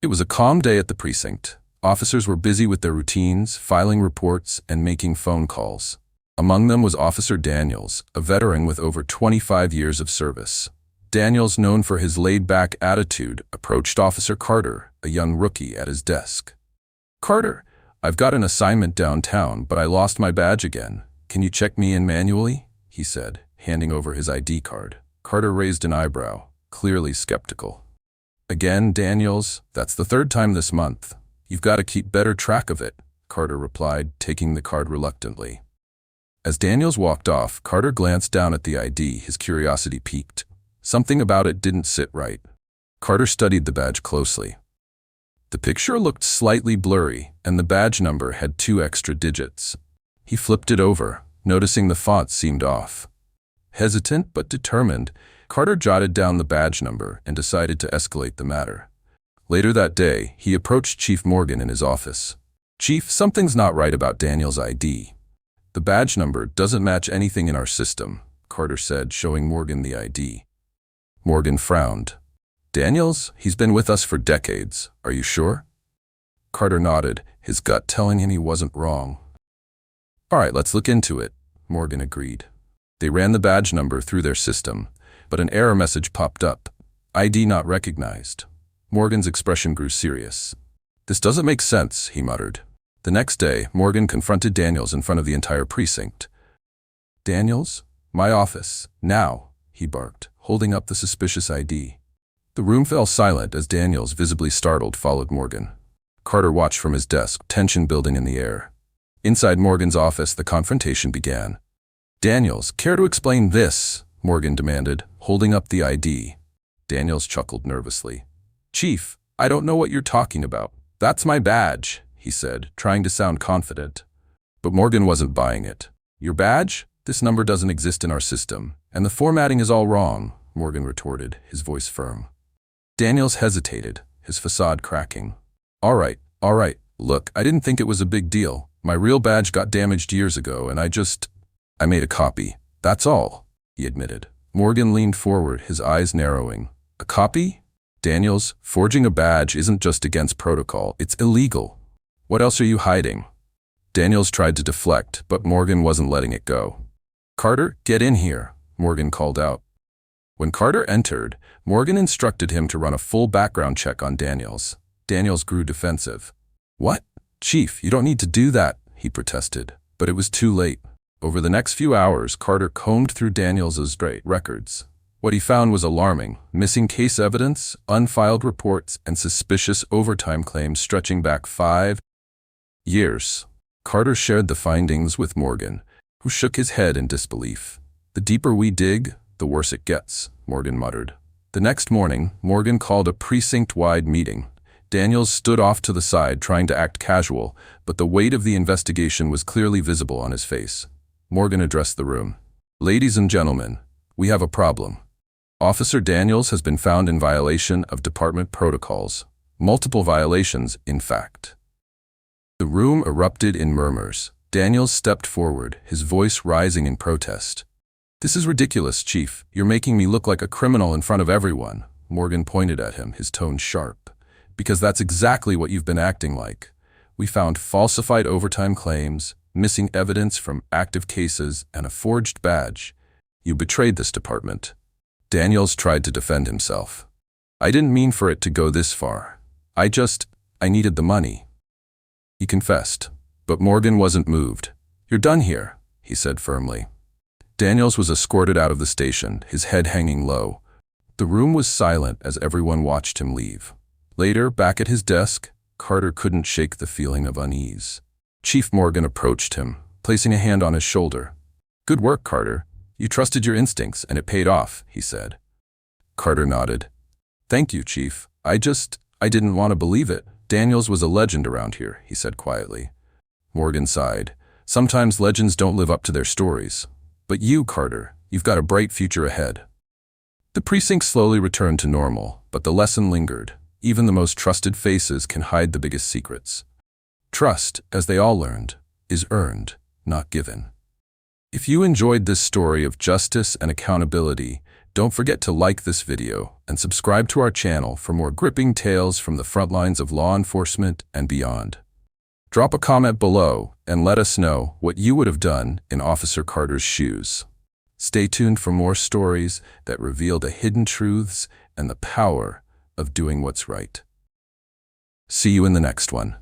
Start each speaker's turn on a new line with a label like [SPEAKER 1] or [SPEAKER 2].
[SPEAKER 1] It was a calm day at the precinct. Officers were busy with their routines, filing reports, and making phone calls. Among them was Officer Daniels, a veteran with over 25 years of service. Daniels, known for his laid-back attitude, approached Officer Carter, a young rookie, at his desk. "Carter, I've got an assignment downtown, but I lost my badge again. Can you check me in manually?" he said, handing over his ID card. Carter raised an eyebrow, clearly skeptical. "Again, Daniels? That's the third time this month. You've got to keep better track of it," Carter replied, taking the card reluctantly. As Daniels walked off, Carter glanced down at the ID, his curiosity piqued. Something about it didn't sit right. Carter studied the badge closely. The picture looked slightly blurry, and the badge number had 2 extra digits. He flipped it over, noticing the font seemed off. Hesitant but determined, Carter jotted down the badge number and decided to escalate the matter. Later that day, he approached Chief Morgan in his office. "Chief, something's not right about Daniel's ID. The badge number doesn't match anything in our system," Carter said, showing Morgan the ID. Morgan frowned. "Daniels? He's been with us for decades. Are you sure?" Carter nodded, his gut telling him he wasn't wrong. "All right, let's look into it," Morgan agreed. They ran the badge number through their system, but an error message popped up. "ID not recognized." Morgan's expression grew serious. "This doesn't make sense," he muttered. The next day, Morgan confronted Daniels in front of the entire precinct. "Daniels? My office. Now," he barked, holding up the suspicious ID. The room fell silent as Daniels, visibly startled, followed Morgan. Carter watched from his desk, tension building in the air. Inside Morgan's office, the confrontation began. "Daniels, care to explain this?" Morgan demanded, holding up the ID. Daniels chuckled nervously. "Chief, I don't know what you're talking about. That's my badge," he said, trying to sound confident. But Morgan wasn't buying it. "Your badge? This number doesn't exist in our system, and the formatting is all wrong," Morgan retorted, his voice firm. Daniels hesitated, his facade cracking. All right, look, I didn't think it was a big deal. My real badge got damaged years ago, and I made a copy. That's all," he admitted. Morgan leaned forward, his eyes narrowing. "A copy? Daniels, forging a badge isn't just against protocol, it's illegal. What else are you hiding?" Daniels tried to deflect, but Morgan wasn't letting it go. "Carter, get in here," Morgan called out. When Carter entered, Morgan instructed him to run a full background check on Daniels. Daniels grew defensive. "What? Chief, you don't need to do that," he protested. But it was too late. Over the next few hours, Carter combed through Daniels' records. What he found was alarming: missing case evidence, unfiled reports, and suspicious overtime claims stretching back 5 years. Carter shared the findings with Morgan, who shook his head in disbelief. "The deeper we dig, the worse it gets," Morgan muttered. The next morning, Morgan called a precinct-wide meeting. Daniels stood off to the side, trying to act casual, but the weight of the investigation was clearly visible on his face. Morgan addressed the room. "Ladies and gentlemen, we have a problem. Officer Daniels has been found in violation of department protocols. Multiple violations, in fact." The room erupted in murmurs. Daniels stepped forward, his voice rising in protest. "This is ridiculous, Chief. You're making me look like a criminal in front of everyone." Morgan pointed at him, his tone sharp. "Because that's exactly what you've been acting like. We found falsified overtime claims, missing evidence from active cases, and a forged badge. You betrayed this department." Daniels tried to defend himself. "I didn't mean for it to go this far. I needed the money," he confessed. But Morgan wasn't moved. "You're done here," he said firmly. Daniels was escorted out of the station, his head hanging low. The room was silent as everyone watched him leave. Later, back at his desk, Carter couldn't shake the feeling of unease. Chief Morgan approached him, placing a hand on his shoulder. "Good work, Carter. You trusted your instincts, and it paid off," he said. Carter nodded. "Thank you, Chief. I didn't want to believe it. Daniels was a legend around here," he said quietly. Morgan sighed. "Sometimes legends don't live up to their stories. But you, Carter, you've got a bright future ahead." The precinct slowly returned to normal, but the lesson lingered. Even the most trusted faces can hide the biggest secrets. Trust, as they all learned, is earned, not given. If you enjoyed this story of justice and accountability, Don't forget to like this video and subscribe to our channel for more gripping tales from the front lines of law enforcement and beyond. Drop a comment below and let us know what you would have done in Officer Carter's shoes. Stay tuned for more stories that reveal the hidden truths and the power of doing what's right. See you in the next one.